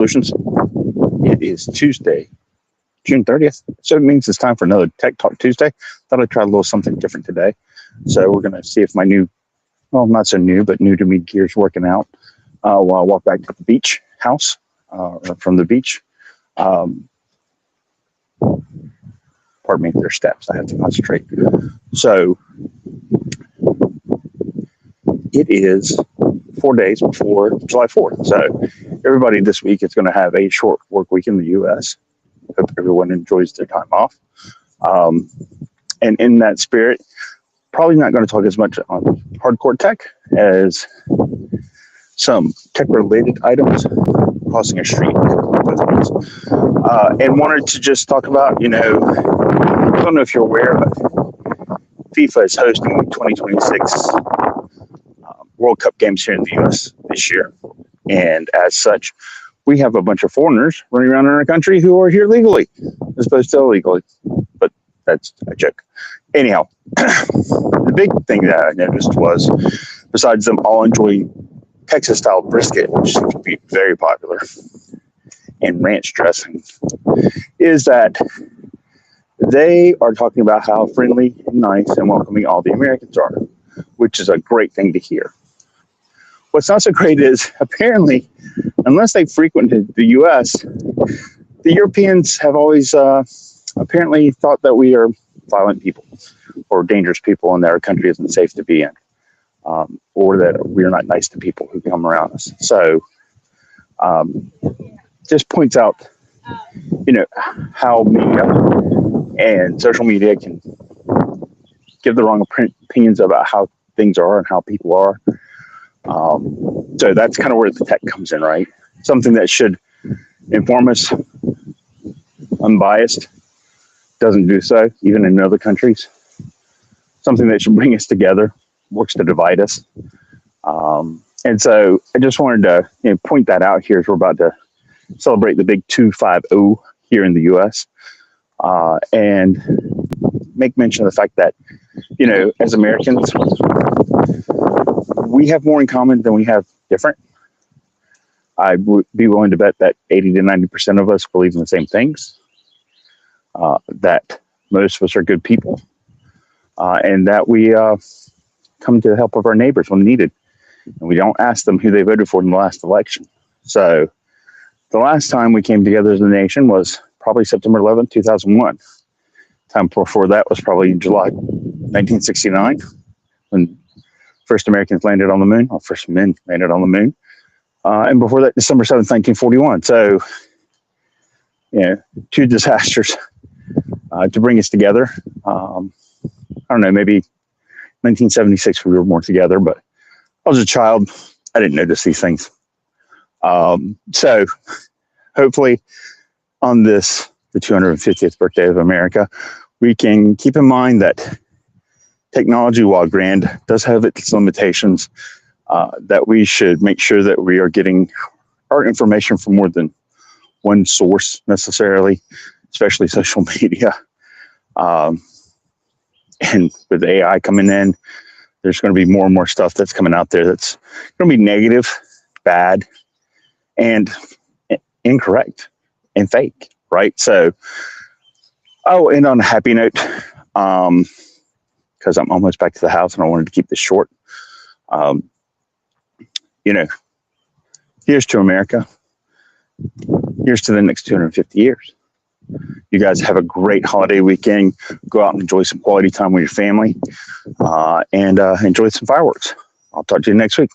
Solutions. It is Tuesday, June 30th. So it means it's time for another Tech Talk Tuesday. Thought I'd try a little something different today. So we're going to see if my new, well, not so new, but new to me gear's working out while I walk back to the beach house or from the beach. Pardon me, there's steps. I have to concentrate. So it is 4 days before July 4th. So everybody this week is going to have a short work week in the U.S. Hope everyone enjoys their time off. And in that spirit, probably not going to talk as much on hardcore tech as some tech-related items, crossing a street, and wanted to just talk about, I don't know if you're aware, but FIFA is hosting the 2026 World Cup games here in the U.S. this year. And as such, we have a bunch of foreigners running around in our country who are here legally, as opposed to illegally. But that's a joke. Anyhow, the big thing that I noticed was, besides them all enjoying Texas-style brisket, which seems to be very popular, and ranch dressing, is that they are talking about how friendly and nice and welcoming all the Americans are, which is a great thing to hear. What's not so great is, apparently, unless they frequented the U.S., the Europeans have always apparently thought that we are violent people or dangerous people and that our country isn't safe to be in, or that we're not nice to people who come around us. So just points out, how media and social media can give the wrong opinions about how things are and how people are. So that's kind of where the tech comes in, right? Something that should inform us, unbiased, doesn't do so, even in other countries. Something that should bring us together, works to divide us. And so I just wanted to point that out here as we're about to celebrate the big 250 here in the U.S. And make mention of the fact that, as Americans, we have more in common than we have different. I would be willing to bet that 80 to 90% of us believe in the same things, that most of us are good people, and that we come to the help of our neighbors when needed. And we don't ask them who they voted for in the last election. So the last time we came together as a nation was probably September 11th, 2001. Time before that was probably in July 1969, when first Americans landed on the moon, or first men landed on the moon. And before that, December 7th, 1941. So, two disasters to bring us together. I don't know, maybe 1976 we were more together, but I was a child. I didn't notice these things. So hopefully on this, the 250th birthday of America, we can keep in mind that technology, while grand, does have its limitations, that we should make sure that we are getting our information from more than one source necessarily, especially social media. And with AI coming in, there's going to be more and more stuff that's coming out there that's going to be negative, bad, and incorrect and fake, right? So, and on a happy note, because I'm almost back to the house and I wanted to keep this short. Here's to America. Here's to the next 250 years. You guys have a great holiday weekend. Go out and enjoy some quality time with your family, and enjoy some fireworks. I'll talk to you next week.